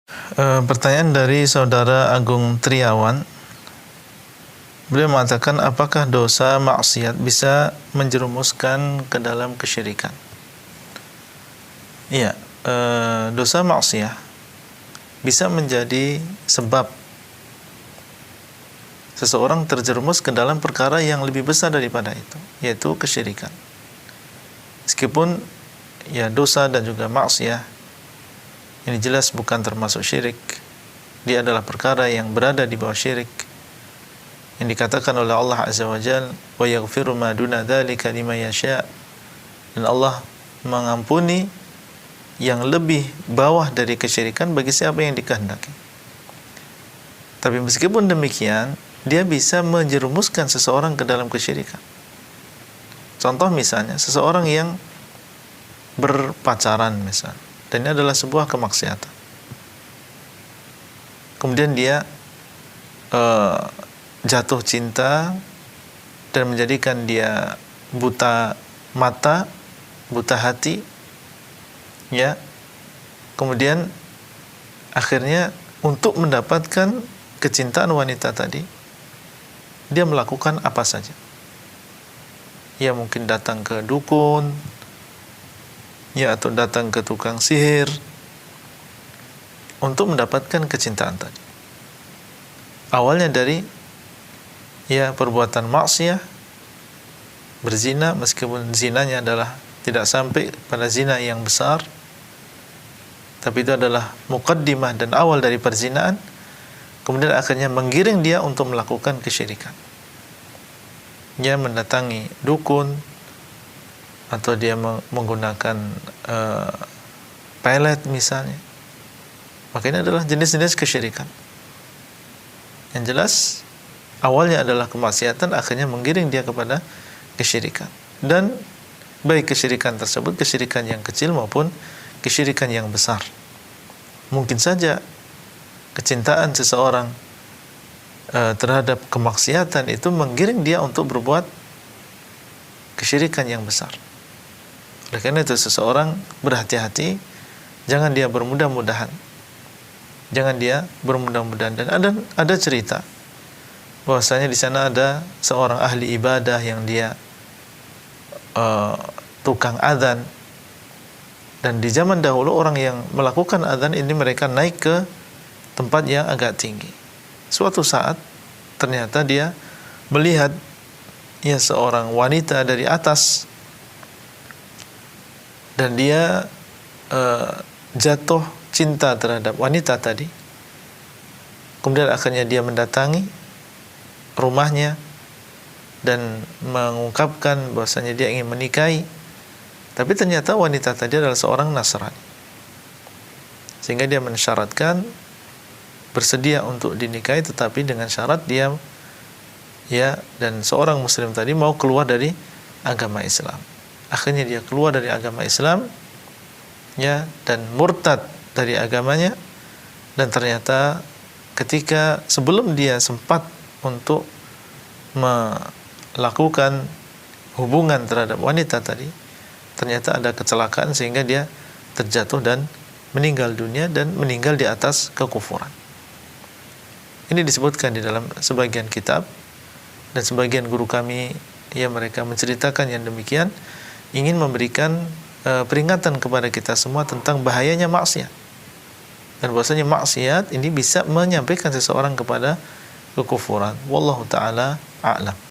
Pertanyaan dari saudara Agung Triawan. Beliau mengatakan, apakah dosa maksiat bisa menjerumuskan ke dalam kesyirikan? Iya, dosa maksiat bisa menjadi sebab seseorang terjerumus ke dalam perkara yang lebih besar daripada itu, yaitu kesyirikan. Meskipun ya dosa dan juga maksiat ini jelas bukan termasuk syirik, dia adalah perkara yang berada di bawah syirik, yang dikatakan oleh Allah Azza wa Jalla, wa yaghfiru ma duna dzalika liman yasha', dan Allah mengampuni yang lebih bawah dari kesyirikan bagi siapa yang dikehendaki. Tapi meskipun demikian, dia bisa menjerumuskan seseorang ke dalam kesyirikan. Contoh misalnya, seseorang yang berpacaran misalnya, dan ini adalah sebuah kemaksiatan. Kemudian dia jatuh cinta dan menjadikan dia buta mata, buta hati, ya. Kemudian akhirnya untuk mendapatkan kecintaan wanita tadi, dia melakukan apa saja. Ya mungkin datang ke dukun, ya atau datang ke tukang sihir untuk mendapatkan kecintaan tadi. Awalnya dari ya perbuatan maksiat, berzina, meskipun zinanya adalah tidak sampai pada zina yang besar, tapi itu adalah muqaddimah dan awal dari perzinaan, kemudian akhirnya menggiring dia untuk melakukan kesyirikan. Dia mendatangi dukun, atau dia menggunakan pelet misalnya, maka ini adalah jenis-jenis kesyirikan. Yang jelas awalnya adalah kemaksiatan, akhirnya menggiring dia kepada kesyirikan. Dan baik kesyirikan tersebut kesyirikan yang kecil maupun kesyirikan yang besar. Mungkin saja kecintaan seseorang terhadap kemaksiatan itu menggiring dia untuk berbuat kesyirikan yang besar. Oleh karena itu seseorang berhati-hati, jangan dia bermudah-mudahan. Jangan dia bermudah-mudahan. Dan ada cerita bahwasanya di sana ada seorang ahli ibadah yang dia tukang adzan, dan di zaman dahulu orang yang melakukan adzan ini mereka naik ke tempat yang agak tinggi. Suatu saat ternyata dia melihat ya seorang wanita dari atas, dan dia jatuh cinta terhadap wanita tadi. Kemudian akhirnya dia mendatangi rumahnya dan mengungkapkan bahwasanya dia ingin menikahi, tapi ternyata wanita tadi adalah seorang Nasrani, sehingga dia mensyaratkan bersedia untuk dinikahi, tetapi dengan syarat dia ya dan seorang muslim tadi mau keluar dari agama Islam. Akhirnya dia keluar dari agama Islam, ya, dan murtad dari agamanya. Dan ternyata ketika sebelum dia sempat untuk melakukan hubungan terhadap wanita tadi, ternyata ada kecelakaan sehingga dia terjatuh dan meninggal dunia, dan meninggal di atas kekufuran. Ini disebutkan di dalam sebagian kitab, dan sebagian guru kami ya mereka menceritakan yang demikian, ingin memberikan peringatan kepada kita semua tentang bahayanya maksiat, dan bahwasanya maksiat ini bisa menyampaikan seseorang kepada kekufuran. Wallahu taala a'lam.